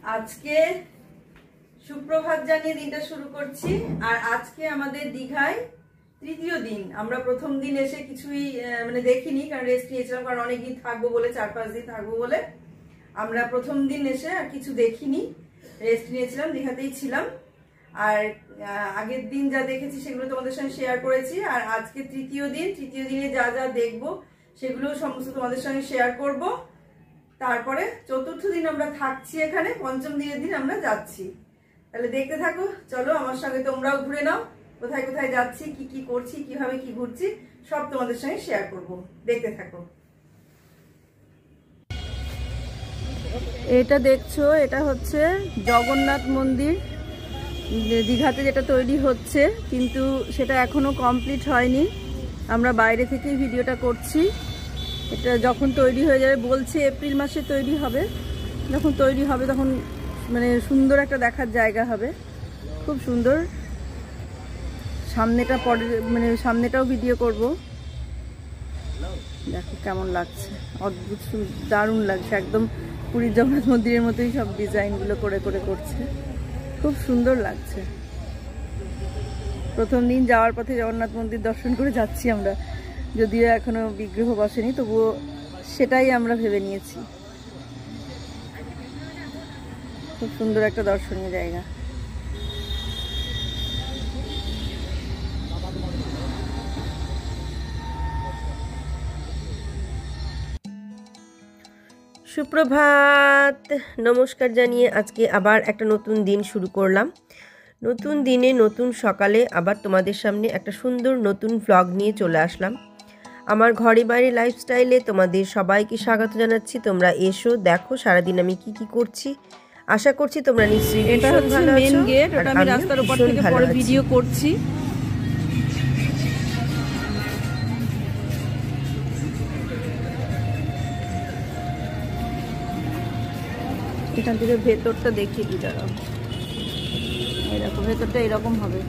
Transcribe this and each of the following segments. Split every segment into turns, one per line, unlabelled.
আজকে সুপ্রভাত জানিয়ে দিনটা শুরু করছি। আর আজকে আমাদের দীঘায় তৃতীয় দিন। আমরা প্রথম দিন এসে কিছুই দেখিনি, কারণ রেস্ট নিয়েছিলাম, কারণ অনেকদিন থাকবো বলে, 4-5 দিন থাকবো বলে আমরা প্রথম দিন এসে আর কিছু দেখিনি, রেস্ট নিয়েছিলাম, দীঘাতেই ছিলাম। আর আগের দিন যা দেখেছি সেগুলো তোমাদের সঙ্গে শেয়ার করেছি। আর আজকে তৃতীয় দিনে যা যা দেখবো সেগুলো সমস্ত তোমাদের সঙ্গে শেয়ার করব। তারপরে চতুর্থ দিন আমরা থাকছি এখানে, পঞ্চম দিনের দিন আমরা যাচ্ছি। তাহলে দেখতে থাকো, চলো আমার সঙ্গে তোমরাও ঘুরে নাও। কোথায় কোথায় যাচ্ছি, কি কি করছি, কিভাবে কি ঘুরছি, সব তোমাদের সঙ্গে শেয়ার করব। দেখতে থাকো। এটা দেখছো, এটা হচ্ছে জগন্নাথ মন্দির দীঘাতে, যেটা তৈরি হচ্ছে, কিন্তু সেটা এখনো কমপ্লিট হয়নি। আমরা বাইরে থেকেই ভিডিওটা করছি। এটা যখন তৈরি হয়ে যাবে, বলছে এপ্রিল মাসে তৈরি হবে। যখন তৈরি হবে তখন সুন্দর একটা দেখার জায়গা হবে, খুব সুন্দর। সামনেটা পরে সামনেটাও ভিডিও করব। দেখো কেমন লাগছে, অদ্ভুত দারুণ লাগছে, একদম পুরীর জগন্নাথ মন্দিরের মতোই সব ডিজাইনগুলো করে করে করছে, খুব সুন্দর লাগছে। প্রথম দিন যাওয়ার পথে জগন্নাথ মন্দির দর্শন করে যাচ্ছি আমরা, যদিও এখনো বিগ্রহ বসেনি, তবুও সেটাই আমরা ভেবে নিয়েছি। খুব সুন্দর একটা দর্শনীয় জায়গা।
সুপ্রভাত, নমস্কার জানিয়ে আজকে আবার একটা নতুন দিন শুরু করলাম। নতুন দিনে নতুন সকালে আবার তোমাদের সামনে একটা সুন্দর নতুন ভ্লগ নিয়ে চলে আসলাম। আমার ঘরে বাইরে লাইফস্টাইলে তোমাদের সবাইকে স্বাগত জানাচ্ছি। তোমরা এসো, দেখো সারাদিন আমি কি কি করছি। আশা করছি তোমরা নিশ্চয়ই
এটা হচ্ছে মেন গেট, ওটা আমি রাস্তার উপর থেকে পরে ভিডিও করছি। এখান থেকে ভেতরটা দেখিয়ে দিই, দাঁড়াও। এরকম ভেতরটা এরকম হবে।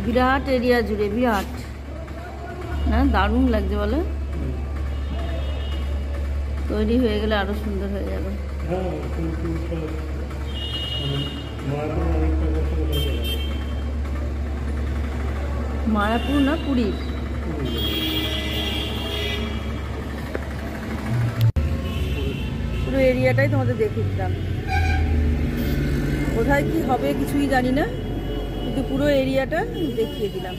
বিরাট এরিয়া জুড়ে, বিরাট না, দারুণ লাগছে বলে। তৈরি হয়ে গেলে আরো সুন্দর হয়ে যাবে। মায়াপুর না পুরী? পুরো এরিয়াটাই তোমাদের দেখিয়ে দিলাম। কোথায় কি হবে কিছুই জানি না, কিন্তু পুরো এরিয়াটা দেখিয়ে দিলাম।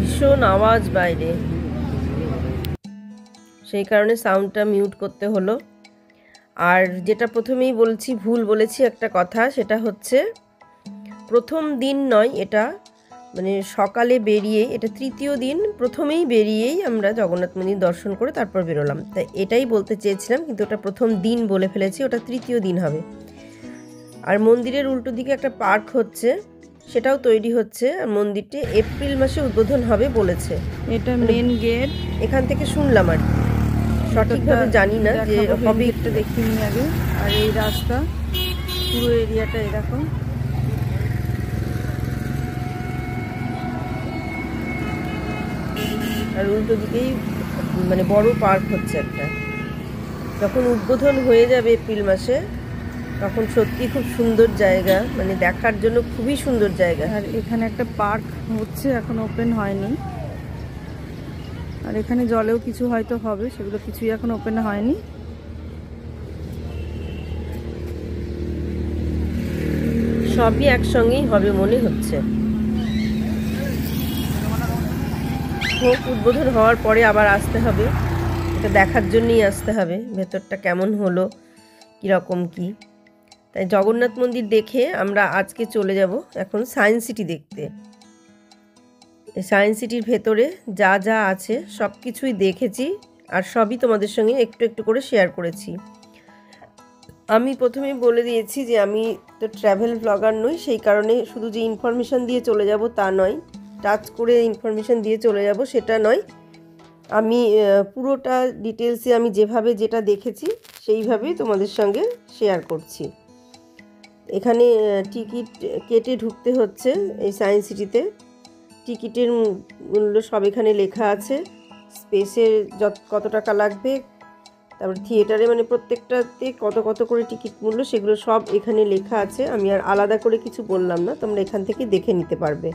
ভীষণ আওয়াজ বাইরে, সেই কারণে সাউন্ডটা মিউট করতে হলো। আর যেটা প্রথমেই বলছি, ভুল বলেছি একটা কথা, সেটা হচ্ছে প্রথম দিন নয়, এটা সকালে বেরিয়ে, এটা তৃতীয় দিন, প্রথমেই বেরিয়েই আমরা জগন্নাথ মন্দির দর্শন করে তারপর বেরোলাম। তাই এটাই বলতে চেয়েছিলাম, কিন্তু ওটা প্রথম দিন বলে ফেলেছি, ওটা তৃতীয় দিন হবে। আর মন্দিরের উল্টো দিকে একটা পার্ক হচ্ছে, সেটাও তৈরি হচ্ছে। আর মন্দিরটি এপ্রিল মাসে উদ্বোধন হবে বলেছে।
এটা মেন গেট,
এখান থেকে শুনলাম, আর সঠিকভাবে জানি না যে হবে।
একটা দেখিনি আগে। আর এই রাস্তা, পুরো এরিয়াটা এরকম।
আর উল্টো দিকেই বড় পার্ক হচ্ছে একটা। যখন উদ্বোধন হয়ে যাবে এপ্রিল মাসে, তখন সত্যি খুব সুন্দর জায়গা, দেখার জন্য খুবই সুন্দর জায়গা।
আর এখানে একটা পার্ক হচ্ছে, এখন ওপেন হয়নি। আর এখানে জলেও কিছু হয়তো হবে, সেগুলো কিছুই এখন ওপেন হয়নি।
সবই একসঙ্গেই হবে মনে হচ্ছে। হোক, উদ্বোধন হওয়ার পরে আবার আসতে হবে, এটা দেখার জন্যই আসতে হবে ভেতরটা কেমন হলো, কীরকম কি। তাই জগন্নাথ মন্দির দেখে আমরা আজকে চলে যাব এখন সায়েন্স সিটি দেখতে। সায়েন্স সিটির ভেতরে যা যা আছে সব কিছুই দেখেছি, আর সবই তোমাদের সঙ্গে একটু একটু করে শেয়ার করেছি। আমি প্রথমেই বলে দিয়েছি যে আমি তো ট্র্যাভেল ব্লগার নই, সেই কারণে শুধু যে ইনফরমেশান দিয়ে চলে যাব তা নয়, টাচ করে ইনফরমেশান দিয়ে চলে যাব সেটা নয়। আমি পুরোটা ডিটেলসে আমি যেভাবে যেটা দেখেছি সেইভাবেই তোমাদের সঙ্গে শেয়ার করছি। এখানে টিকিট কেটে ঢুকতে হচ্ছে এই সায়েন্স সিটিতে। টিকিটের মূল্য সব এখানে লেখা আছে, স্পেসের কত টাকা লাগবে, তারপর থিয়েটারে মানে প্রত্যেকটাতে কত কত করে টিকিট মূল্য, সেগুলো সব এখানে লেখা আছে। আমি আর আলাদা করে কিছু বললাম না, তোমরা এখান থেকে দেখে নিতে পারবে।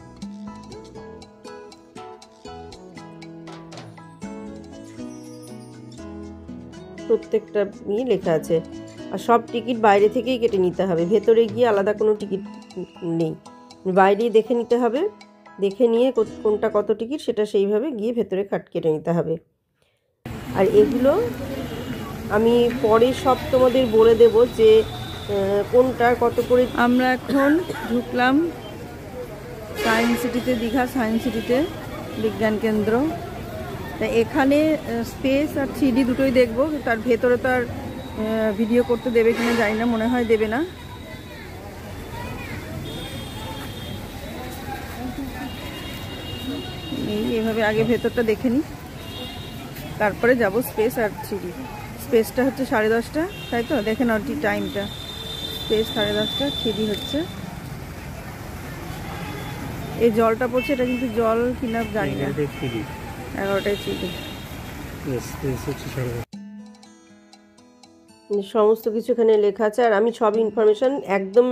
প্রত্যেকটা নিয়ে লেখা আছে, আর সব টিকিট বাইরে থেকেই কেটে নিতে হবে, ভেতরে গিয়ে আলাদা কোনো টিকিট নেই, বাইরেই দেখে নিতে হবে। দেখে নিয়ে কোনটা কত টিকিট সেটা সেইভাবে গিয়ে ভেতরে কেটে নিতে হবে। আর এগুলো আমি পরে সব তোমাদের বলে দেব যে কোনটার কত করে।
আমরা এখন ঢুকলাম সায়েন্স সিটিতে, দীঘা সায়েন্স সিটিতে, বিজ্ঞান কেন্দ্র। তা এখানে স্পেস আর 3D দুটোই দেখবো। তার ভেতরে তো আর ভিডিও করতে দেবে কিনা জানি না, মনে হয় দেবে না। এইভাবে আগে ভেতরটা দেখে নিই, তারপরে যাব স্পেস আর 3D। স্পেসটা হচ্ছে 10:30, তাই তো? দেখে নাও টাইমটা, স্পেস 10:30, 3D হচ্ছে। এই জলটা পড়ছে, এটা কিন্তু জল কিনা জানি না। 11টায় 3D।
সমস্ত কিছু এখানে লেখা আছে, আর আমি সব ইনফরমেশান একদম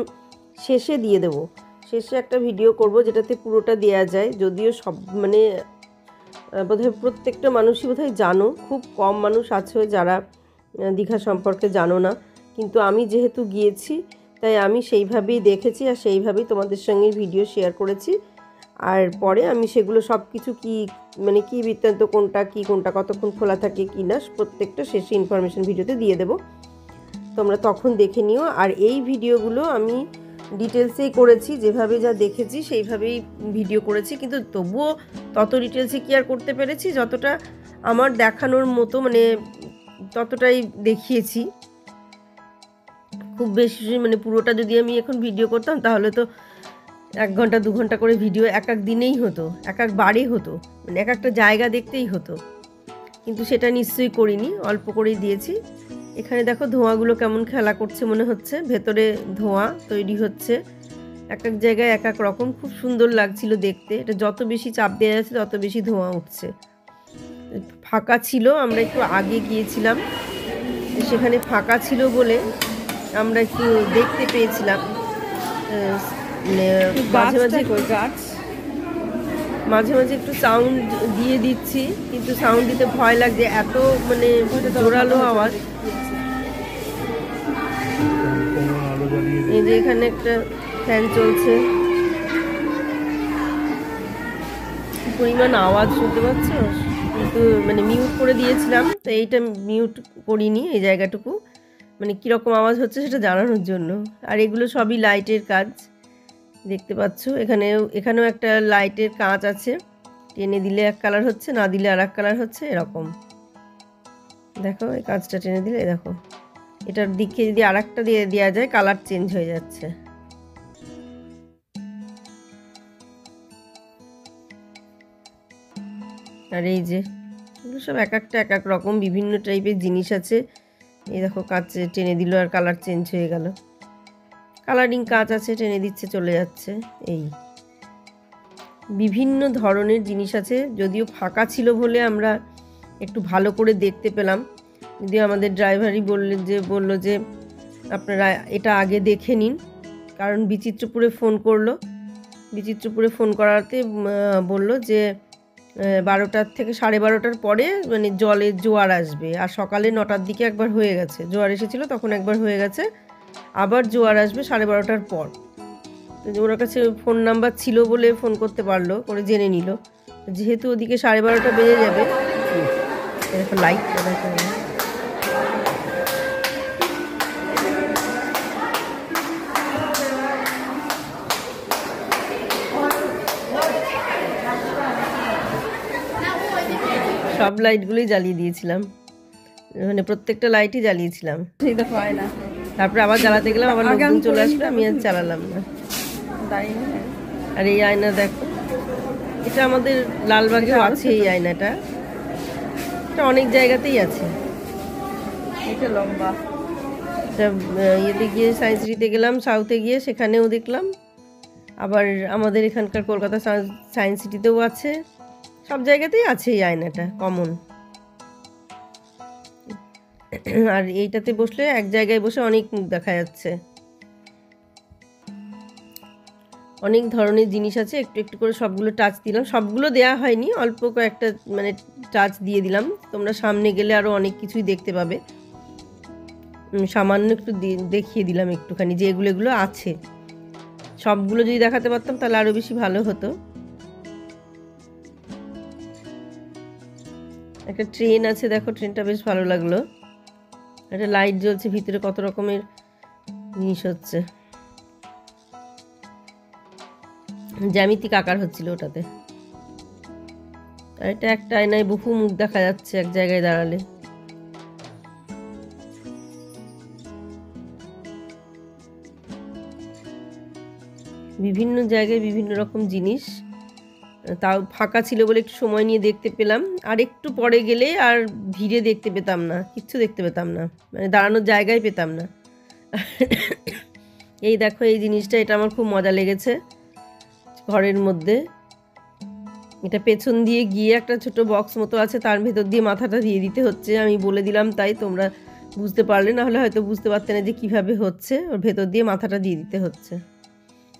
শেষে দিয়ে দেবো। শেষে একটা ভিডিও করব যেটাতে পুরোটা দেওয়া যায়। যদিও সব মানে বোধহয় প্রত্যেকটা মানুষই বোধহয় জানো, খুব কম মানুষ আছে যারা দীঘা সম্পর্কে জানো না, কিন্তু আমি যেহেতু গিয়েছি তাই আমি সেইভাবেই দেখেছি আর সেইভাবেই তোমাদের সঙ্গে ভিডিও শেয়ার করেছি। আর পরে আমি সেগুলো সব কিছু কী মানে কী বৃত্তান্ত, কোনটা কতক্ষণ খোলা থাকে কি না, প্রত্যেকটা শেষে ইনফরমেশান ভিডিওতে দিয়ে দেবো, তোমরা তখন দেখে নিও। আর এই ভিডিওগুলো আমি ডিটেলসেই করেছি, যেভাবে যা দেখেছি সেইভাবেই ভিডিও করেছি, কিন্তু তবুও তত ডিটেলসে কি আর করতে পেরেছি, যতটা আমার দেখানোর মতো মানে ততটাই দেখিয়েছি। খুব বেশি মানে পুরোটা যদি আমি এখন ভিডিও করতাম তাহলে তো 1 ঘন্টা 2 ঘন্টা করে ভিডিও এক দিনেই হতো, এক বারে হতো, মানে এক একটা জায়গা দেখতেই হতো, কিন্তু সেটা নিশ্চয়ই করিনি, অল্প করেই দিয়েছি। এখানে দেখো ধোঁয়াগুলো কেমন খেলা করছে মনে হচ্ছে, ভেতরে ধোঁয়া তৈরি হচ্ছে, এক এক জায়গায় এক এক রকম, খুব সুন্দর লাগছিল দেখতে। এটা যত বেশি চাপ দেওয়া যাচ্ছে তত বেশি ধোঁয়া উঠছে। ফাঁকা ছিল, আমরা একটু আগে গিয়েছিলাম, সেখানে ফাঁকা ছিল বলে আমরা একটু দেখতে পেয়েছিলাম। মাঝে মাঝে একটু সাউন্ড দিয়ে দিচ্ছি, কিন্তু সাউন্ড দিতে ভয় লাগছে, এত মানে জোরালো আওয়াজ। এই যে এখানে একটা ফ্যান চলছে, পরিমাণ আওয়াজ শুনতে পাচ্ছ, কিন্তু মানে মিউট করে দিয়েছিলাম, তো এইটা মিউট করিনি এই জায়গাটুকু, মানে কীরকম আওয়াজ হচ্ছে সেটা জানানোর জন্য। আর এগুলো সবই লাইটের কাজ, দেখতে পাচ্ছ। এখানেও একটা লাইটের কাঁচ আছে, টেনে দিলে এক কালার হচ্ছে, না দিলে আর এক কালার হচ্ছে, এরকম। দেখো এই কাঁচটা টেনে দিলে দেখো, এটার দিকে যদি আর একটা দিয়ে দেওয়া যায় কালার চেঞ্জ হয়ে যাচ্ছে। আর এই যে এগুলো সব এক এক রকম বিভিন্ন টাইপের জিনিস আছে। এই দেখো কাঁচ টেনে দিল আর কালার চেঞ্জ হয়ে গেল, কালারিং কাঁচ আছে, টেনে দিচ্ছে চলে যাচ্ছে। এই বিভিন্ন ধরনের জিনিস আছে, যদিও ফাঁকা ছিল বলে আমরা একটু ভালো করে দেখতে পেলাম। যদিও আমাদের ড্রাইভারই বলল যে আপনারা এটা আগে দেখে নিন, কারণ বিচিত্রপুরে ফোন করলো, বিচিত্রপুরে ফোন করাতে বলল যে 12টার থেকে 12:30টার পরে মানে জলের জোয়ার আসবে, আর সকালে 9টার দিকে একবার হয়ে গেছে, জোয়ার এসেছিলো তখন একবার হয়ে গেছে, আবার জোয়ার আসবে 12:30টার পর। তো ওর কাছে ফোন নাম্বার ছিল বলে ফোন করতে পারলো, করে জেনে নিল। যেহেতু ওদিকে 12:30টা বেজে যাবে, দেখো লাইটটা দেখা যাবে, সব লাইটগুলোই জ্বালিয়ে দিয়েছিলাম, মানে প্রত্যেকটা লাইটই জ্বালিয়েছিলাম।
সেটা পায় না,
তারপরে আবার জ্বালাতে গেলাম, আবার লোকজন চলে আসলো, আমি আর চালালাম না। আর এই আয়না দেখো, এটা আমাদের লালবাগেও আছে। এই আয়নাটা এটা অনেক জায়গাতেই আছে।
এটা লম্বা।
এটা ইয়েতে গিয়ে সায়েন্স সিটিতে গেলাম, সাউথে গিয়ে সেখানেও দেখলাম, আবার আমাদের এখানকার কলকাতা সায়েন্স সিটিতেও আছে, সব জায়গাতেই আছে এই আয়নাটা, কমন। আর এইটাতে বসলে এক জায়গায় বসে অনেক মুখ দেখা যাচ্ছে। অনেক ধরনের জিনিস আছে, একটু একটু করে সবগুলো টাচ দিলাম। সবগুলো দেয়া হয়নি, অল্প কয়েকটা মানে টাচ দিয়ে দিলাম। তোমরা সামনে গেলে আরও অনেক কিছুই দেখতে পাবে। সামান্য একটু দেখিয়ে দিলাম একটুখানি যে এগুলো এগুলো আছে। সবগুলো যদি দেখাতে পারতাম তাহলে আরও বেশি ভালো হতো। একটা ট্রেন আছে, দেখো ট্রেনটা বেশ ভালো লাগলো। একটা লাইট জ্বলছে, ভিতরে কত রকমের জিনিস হচ্ছে, জ্যামিতিক আকার হচ্ছিল ওটাতে। আর এটা একটা আয়নায় বহু মুখ দেখা যাচ্ছে এক জায়গায় দাঁড়ালে। বিভিন্ন জায়গায় বিভিন্ন রকম জিনিস, তাও ফাঁকা ছিল বলে একটু সময় নিয়ে দেখতে পেলাম। আর একটু পরে গেলে আর ভিড়ে দেখতে পেতাম না, কিচ্ছু দেখতে পেতাম না, মানে দাঁড়ানোর জায়গায় পেতাম না। এই দেখো এই জিনিসটা, এটা আমার খুব মজা লেগেছে। ঘরের মধ্যে এটা পেছন দিয়ে গিয়ে একটা ছোট বক্স মতো আছে, তার ভেতর দিয়ে মাথাটা দিয়ে দিতে হচ্ছে। আমি বলে দিলাম তাই তোমরা বুঝতে পারলে, না হলে হয়তো বুঝতে পারতে না যে কিভাবে হচ্ছে। ওর ভেতর দিয়ে মাথাটা দিয়ে দিতে হচ্ছে।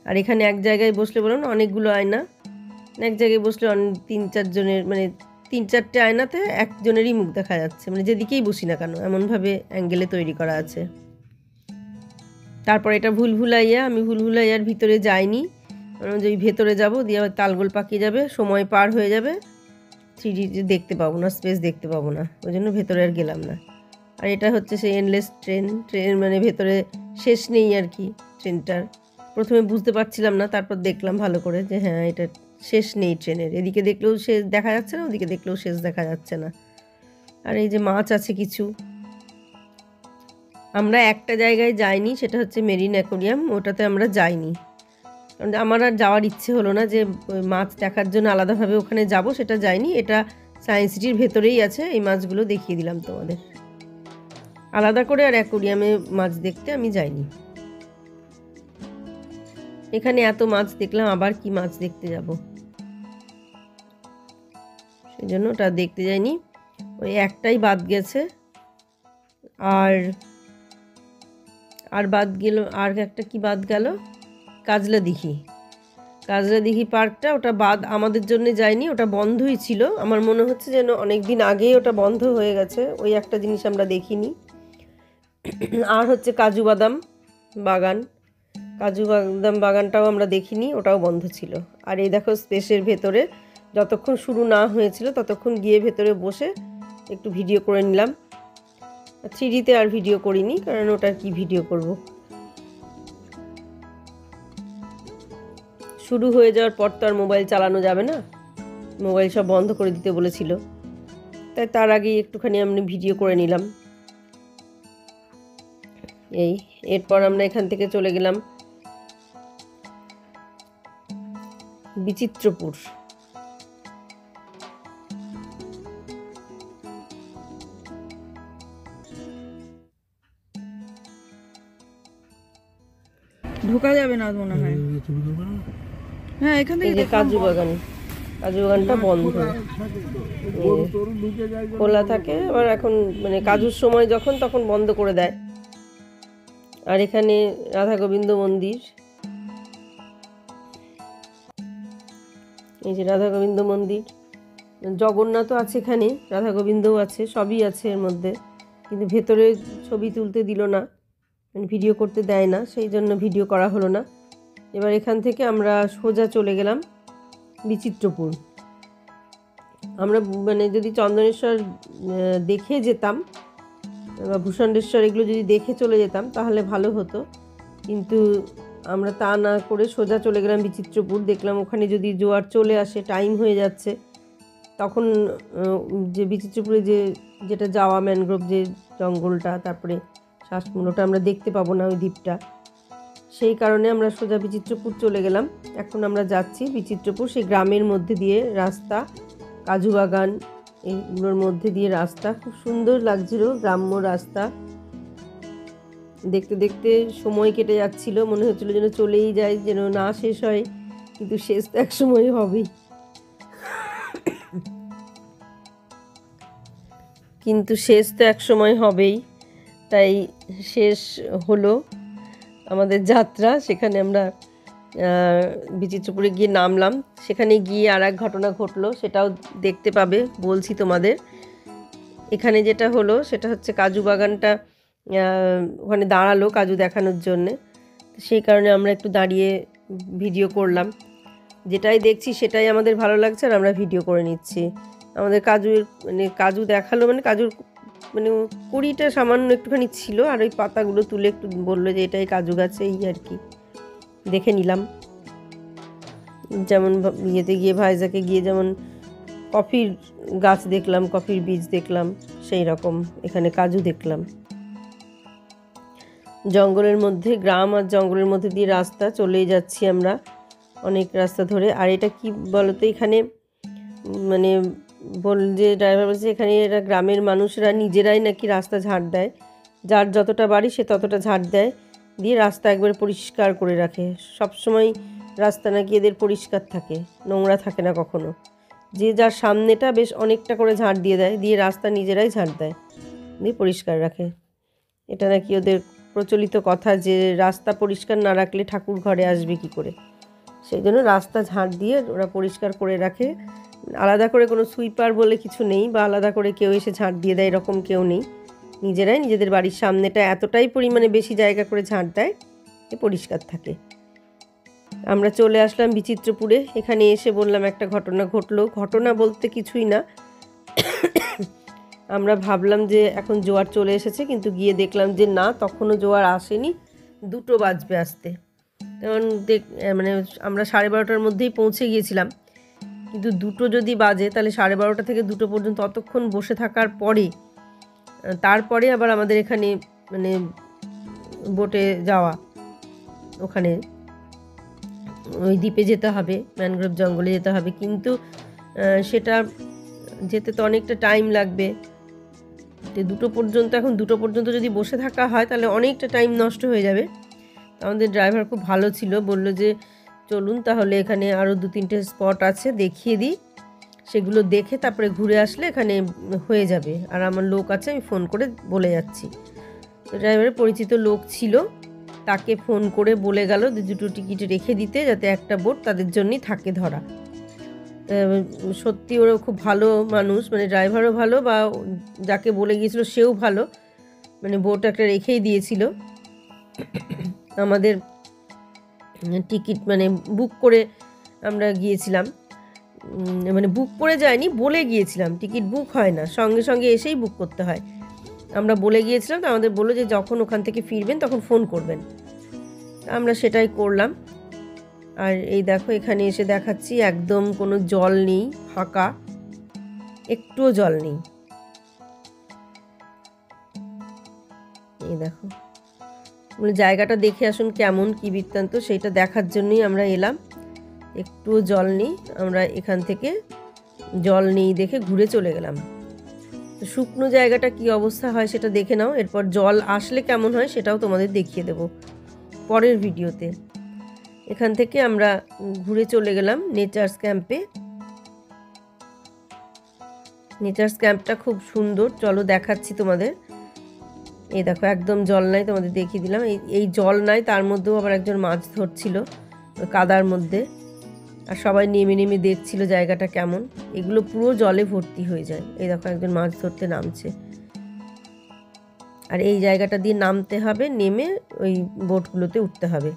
আর এখানে এক জায়গায় বসলে বললাম না অনেকগুলো আয়না, এক জায়গায় বসলে 3-4 জনের, মানে 3-4টে আয়নাতে একজনেরই মুখ দেখা যাচ্ছে, মানে যেদিকেই বসি না কেন এমনভাবে অ্যাঙ্গেলে তৈরি করা আছে। তারপর এটা ভুলভুলাইয়া, আমি ভুলভুলাইয়ার ভিতরে যাইনি, কারণ যে ভেতরে যাবো দিয়ে আবার তালগোল পাকিয়ে যাবে, সময় পার হয়ে যাবে, 3D দেখতে পাবো না, স্পেস দেখতে পাবো না, ওই জন্য ভেতরে আর গেলাম না। আর এটা হচ্ছে সেই এন্ডলেস ট্রেন, মানে ভেতরে শেষ নেই আর কি ট্রেনটার। প্রথমে বুঝতে পারছিলাম না, তারপর দেখলাম ভালো করে যে হ্যাঁ এটা শেষ নেই ট্রেনের। এদিকে দেখলেও শেষ দেখা যাচ্ছে না, ওদিকে দেখলেও শেষ দেখা যাচ্ছে না। আর এই যে মাছ আছে কিছু। আমরা একটা জায়গায় যাইনি, সেটা হচ্ছে মেরিন অ্যাকোয়ারিয়াম, ওটাতে আমরা যাইনি, কারণ আমার আর যাওয়ার ইচ্ছে হলো না যে মাছ দেখার জন্য আলাদাভাবে ওখানে যাব, সেটা যাইনি। এটা সায়েন্স সিটির ভেতরেই আছে, এই মাছগুলো দেখিয়ে দিলাম তোমাদের। আলাদা করে আর অ্যাকোয়ারিয়ামে মাছ দেখতে আমি যাইনি। এখানে এত মাছ দেখলাম, আবার কি মাছ দেখতে যাব, সেই জন্য ওটা দেখতে যাইনি। ওই একটাই বাদ গেছে, আর বাদ গেল, আর একটা কি বাদ গেল, কাজলা দিঘি পার্কটা, ওটা বাদ আমাদের জন্য যায়নি, ওটা বন্ধই ছিল। আমার মনে হচ্ছে যেন অনেক দিন আগেই ওটা বন্ধ হয়ে গেছে, ওই একটা জিনিস আমরা দেখিনি। আর হচ্ছে কাজু বাদাম বাগানটাও আমরা দেখিনি, ওটাও বন্ধ ছিল। আর এই দেখো স্পেসের ভেতরে যতক্ষণ শুরু না হয়েছিল ততক্ষণ গিয়ে ভেতরে বসে একটু ভিডিও করে নিলাম। 3Dতে আর ভিডিও করিনি, কারণ ওটার কি ভিডিও করব। শুরু হয়ে যাওয়ার পর তো আর মোবাইল চালানো যাবে না, মোবাইল সব বন্ধ করে দিতে বলেছিল, তাই তার আগেই একটুখানি আমি ভিডিও করে নিলাম। এরপর আমরা এখান থেকে চলে গেলাম বিচিত্রপুর।
ঢোকা যাবে না মনে হয়। হ্যাঁ এখান থেকে
কাজু বাগানটা বন্ধ, খোলা থাকে, আবার এখন মানে কাজুর সময় যখন তখন বন্ধ করে দেয়। আর এখানে রাধা গোবিন্দ মন্দির, এই যে রাধা গোবিন্দ মন্দির, জগন্নাথও আছে এখানে, রাধা গোবিন্দও আছে, সবই আছে এর মধ্যে, কিন্তু ভেতরে ছবি তুলতে দিল না, মানে ভিডিও করতে দেয় না, সেই জন্য ভিডিও করা হলো না। এবার এখান থেকে আমরা সোজা চলে গেলাম বিচিত্রপুর। আমরা মানে যদি চন্দনেশ্বর দেখে যেতাম বা ভূষণ্ডেশ্বর এগুলো যদি দেখে চলে যেতাম তাহলে ভালো হতো, কিন্তু আমরা তা না করে সোজা চলে গেলাম বিচিত্রপুর। দেখলাম ওখানে যদি জোয়ার চলে আসে, টাইম হয়ে যাচ্ছে, তখন যে বিচিত্রপুরে যেটা যাওয়া ম্যানগ্রোভ যে জঙ্গলটা, তারপরে শ্বাসমূলটা আমরা দেখতে পাবো না ওই দ্বীপটা, সেই কারণে আমরা সোজা বিচিত্রপুর চলে গেলাম। এখন আমরা যাচ্ছি বিচিত্রপুর, সেই গ্রামের মধ্যে দিয়ে রাস্তা, কাজু বাগান এইগুলোর মধ্যে দিয়ে রাস্তা, খুব সুন্দর লাগছিল গ্রাম্য রাস্তা। দেখতে দেখতে সময় কেটে যাচ্ছিল, মনে হচ্ছিল যেন চলেই যায়, যেন না শেষ হয়, কিন্তু শেষ তো এক সময় হবেই। তাই শেষ হলো আমাদের যাত্রা। সেখানে আমরা বিচিত্রপুরে গিয়ে নামলাম। সেখানে গিয়ে আর এক ঘটনা ঘটলো, সেটাও দেখতে পাবে, বলছি তোমাদের। এখানে যেটা হলো সেটা হচ্ছে কাজু বাগানটা ওখানে দাঁড়ালো কাজু দেখানোর জন্যে, সেই কারণে আমরা একটু দাঁড়িয়ে ভিডিও করলাম। যেটাই দেখছি সেটাই আমাদের ভালো লাগছে আর আমরা ভিডিও করে নিচ্ছি। আমাদের কাজু দেখালো, কাজুর কুড়িটা সামান্য একটুখানি ছিল, আর ওই পাতাগুলো তুলে একটু বললো যে এটাই কাজু গাছ, এই আর কি দেখে নিলাম। যেমন ইয়েতে গিয়ে ভাইজাকে গিয়ে যেমন কফির গাছ দেখলাম, কফির বীজ দেখলাম, সেই রকম এখানে কাজু দেখলাম। জঙ্গলের মধ্যে, গ্রাম আর জঙ্গলের মধ্যে দিয়ে রাস্তা, চলেই যাচ্ছি আমরা অনেক রাস্তা ধরে। আর এটা কি বলতো, এখানে যে ড্রাইভার বলছে এখানে এরা গ্রামের মানুষরা নিজেরাই নাকি রাস্তা ঝাড় দেয়, যার যতটা বাড়ি সে ততটা ঝাড় দেয়, দিয়ে রাস্তা একবার পরিষ্কার করে রাখে। সবসময় রাস্তা নাকি এদের পরিষ্কার থাকে, নোংরা থাকে না কখনো। যে যার সামনেটা বেশ অনেকটা করে ঝাড় দিয়ে দেয়, দিয়ে রাস্তা নিজেরাই ঝাড় দেয়, দিয়ে পরিষ্কার রাখে। এটা নাকি ওদের প্রচলিত কথা যে রাস্তা পরিষ্কার না রাখলে ঠাকুর ঘরে আসবে কি করে, সেই জন্য রাস্তা ঝাড় দিয়ে ওরা পরিষ্কার করে রাখে। আলাদা করে কোনো সুইপার বলে কিছু নেই, বা আলাদা করে কেউ এসে ঝাড় দিয়ে দেয় এরকম কেউ নেই। নিজেরাই নিজেদের বাড়ির সামনেটা এতটাই পরিমাণে বেশি জায়গা করে ঝাড় দেয় যে পরিষ্কার থাকে। আমরা চলে আসলাম বিচিত্রপুরে। এখানে এসে বললাম একটা ঘটনা ঘটলো। ঘটনা বলতে কিছুই না, আমরা ভাবলাম যে এখন জোয়ার চলে এসেছে, কিন্তু গিয়ে দেখলাম যে না, তখনও জোয়ার আসেনি, 2টো বাজবে আসতে। তখন আমরা 12:30টার মধ্যেই পৌঁছে গিয়েছিলাম, কিন্তু 2টো যদি বাজে তাহলে 12:30 থেকে 2টো পর্যন্ত অতক্ষণ বসে থাকার পরে তারপরে আবার আমাদের এখানে বোটে যাওয়া, ওখানে ওই দ্বীপে যেতে হবে, ম্যানগ্রোভ জঙ্গলে যেতে হবে, কিন্তু সেটা যেতে তো অনেকটা টাইম লাগবে। 2টো পর্যন্ত, এখন 2টো পর্যন্ত যদি বসে থাকা হয় তাহলে অনেকটা টাইম নষ্ট হয়ে যাবে। আমাদের ড্রাইভার খুব ভালো ছিল, বলল যে চলুন তাহলে এখানে আরও 2-3টে স্পট আছে দেখিয়ে দিই, সেগুলো দেখে তারপরে ঘুরে আসলে এখানে হয়ে যাবে। আর আমার লোক আছে, আমি ফোন করে বলে যাচ্ছি। তো ড্রাইভারের পরিচিত লোক ছিল, তাকে ফোন করে বলে গেল যে 2টো টিকিট রেখে দিতে, যাতে একটা বোট তাদের জন্যই থাকে ধরা। সত্যি ওরা খুব ভালো মানুষ, ড্রাইভারও ভালো, বা যাকে বলে গিয়েছিল সেও ভালো, বোট একটা রেখেই দিয়েছিল। আমাদের টিকিট বুক করে আমরা গিয়েছিলাম, বুক করে যায়নি, বলে গিয়েছিলাম। টিকিট বুক হয় না, সঙ্গে সঙ্গে এসেই বুক করতে হয়। আমরা বলে গিয়েছিলাম, তো আমাদের বললো যে যখন ওখান থেকে ফিরবেন তখন ফোন করবেন। আমরা সেটাই করলাম। আর এই দেখো, এখানে এসে দেখাচ্ছি একদম কোনো জল নেই, ফাঁকা, একটুও জল নেই। এই দেখো, জায়গাটা দেখে আসুন কেমন কি বৃত্তান্ত, সেইটা দেখার জন্যই আমরা এলাম। একটুও জল নেই, আমরা এখান থেকে জল নেই দেখে ঘুরে চলে গেলাম। তো শুকনো জায়গাটা কি অবস্থা হয় সেটা দেখে নাও, এরপর জল আসলে কেমন হয় সেটাও তোমাদের দেখিয়ে দেব পরের ভিডিওতে। এখান থেকে আমরা ঘুরে চলে গেলাম নেচার্স ক্যাম্পে। নেচার্স ক্যাম্পটা খুব সুন্দর, চলো দেখাচ্ছি তোমাদের। এই দেখো, একদম জল নাই, তোমাদের দেখিয়ে দিলাম। এই জল নাই, তার মধ্যেও আবার একজন মাছ ধরছিল কাদার মধ্যে, আর সবাই নেমে নেমে দেখছিল জায়গাটা কেমন। এগুলো পুরো জলে ভর্তি হয়ে যায়। এই দেখো, একজন মাছ ধরতে নামছে, আর এই জায়গাটা দিয়ে নামতে হবে, নেমে ওই বোটগুলোতে উঠতে হবে।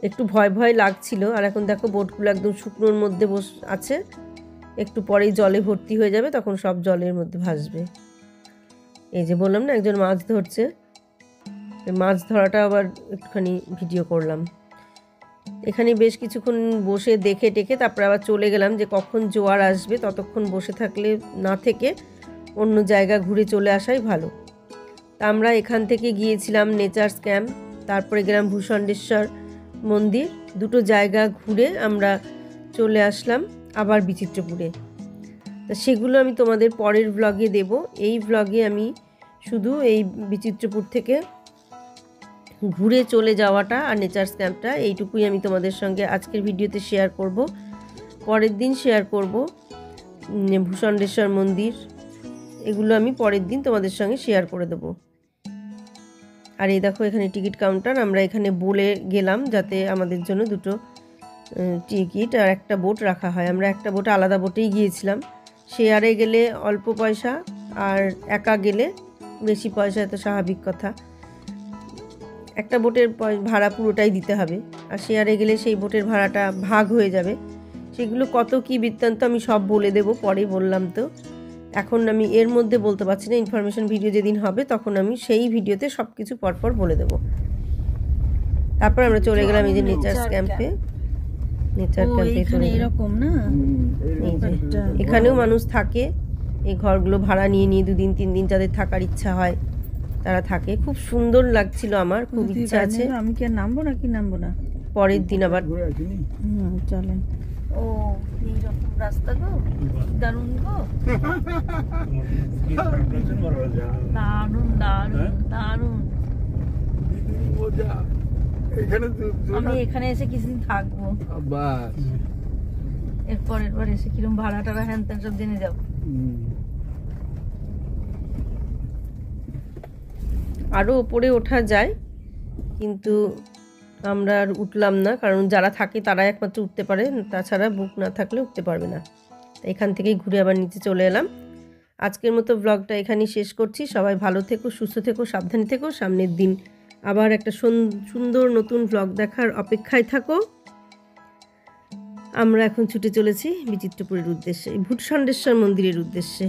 একটু ভয় ভয় লাগছিল। আর এখন দেখো, বোটগুলো একদম শুকনোর মধ্যে আছে, একটু পরেই জলে ভর্তি হয়ে যাবে, তখন সব জলের মধ্যে ভাসবে। এই যে বললাম না, একজন মাছ ধরছে, মাছ ধরাটা আবার একটুখানি ভিডিও করলাম। এখানে বেশ কিছুক্ষণ বসে দেখে টেকে তারপরে আবার চলে গেলাম, যে কখন জোয়ার আসবে ততক্ষণ বসে থাকলে না থেকে অন্য জায়গা ঘুরে চলে আসাই ভালো। তা আমরা এখান থেকে গিয়েছিলাম নেচার্স ক্যাম্প, তারপরে গেলাম ভূষণ্ডেশ্বর মন্দির। দুটো জায়গা ঘুরে আমরা চলে আসলাম আবার বিচিত্রপুরে। তা সেগুলো আমি তোমাদের পরের ব্লগে দেব। এই ব্লগে আমি শুধু এই বিচিত্রপুর থেকে ঘুরে চলে যাওয়াটা আর নেচার্স ক্যাম্পটা এইটুকুই আমি তোমাদের সঙ্গে আজকের ভিডিওতে শেয়ার করব। পরের দিন শেয়ার করব ভূষণ্ডেশ্বর মন্দির, এগুলো আমি পরের দিন তোমাদের সঙ্গে শেয়ার করে দেব। আর এই দেখো এখানে টিকিট কাউন্টার, আমরা এখানে বলে গেলাম যাতে আমাদের জন্য দুটো টিকিট আর একটা বোট রাখা হয়। আমরা একটা বোটে আলাদা বোটেই গিয়েছিলাম, শেয়ারে গেলে অল্প পয়সা আর একা গেলে বেশি পয়সা, তো স্বাভাবিক কথা। একটা বোটের ভাড়া পুরোটাই দিতে হবে, আর শেয়ারে গেলে সেই বোটের ভাড়াটা ভাগ হয়ে যাবে। সেগুলো কত কি বৃত্তান্ত আমি সব বলে দেব, পরে বললাম তো। এখন আমি এর মধ্যে বলতে পারছি না, ইনফরমেশন ভিডিও যেদিন হবে তখন আমি সেই ভিডিওতে সব কিছু পরপর বলে দেব। তারপর আমরা চলে গেলাম এই যে নেচার্স ক্যাম্পে। নেচার ক্যাম্পে
এরকম না,
এখানেও মানুষ থাকে, এই ঘরগুলো ভাড়া নিয়ে নিয়ে 2 দিন 3 দিন যাদের থাকার ইচ্ছা হয় তারা থাকে। খুব সুন্দর লাগছিল, আমার খুব ইচ্ছা আছে।
আমি কি নামবো নাকি নামবো না
পরের দিন আবার
চলেন। ও এইরকম রাস্তা গো, দারুণ গো, দারুণ দারুণ দারুণ। আমি এখানে এসে কিছুদিন থাকবো, এরপর এসে কিরম ভাড়া টাড়া হ্যান ত্যান সব জেনে যাবো।
আরও ওপরে ওঠা যায়, কিন্তু আমরা আর উঠলাম না, কারণ যারা থাকে তারা একমাত্র উঠতে পারে, তাছাড়া বুক না থাকলে উঠতে পারবে না। এখান থেকেই ঘুরে আবার নিচে চলে এলাম। আজকের মতো ব্লগটা এখানেই শেষ করছি। সবাই ভালো থেকো, সুস্থ থেকো, সাবধানে থেকো। সামনের দিন আবার একটা সুন্দর নতুন ব্লগ দেখার অপেক্ষায় থাকো। আমরা এখন ছুটে চলেছি বিচিত্রপুরের উদ্দেশ্যে, ভূষণ্ডেশ্বর মন্দিরের উদ্দেশ্যে।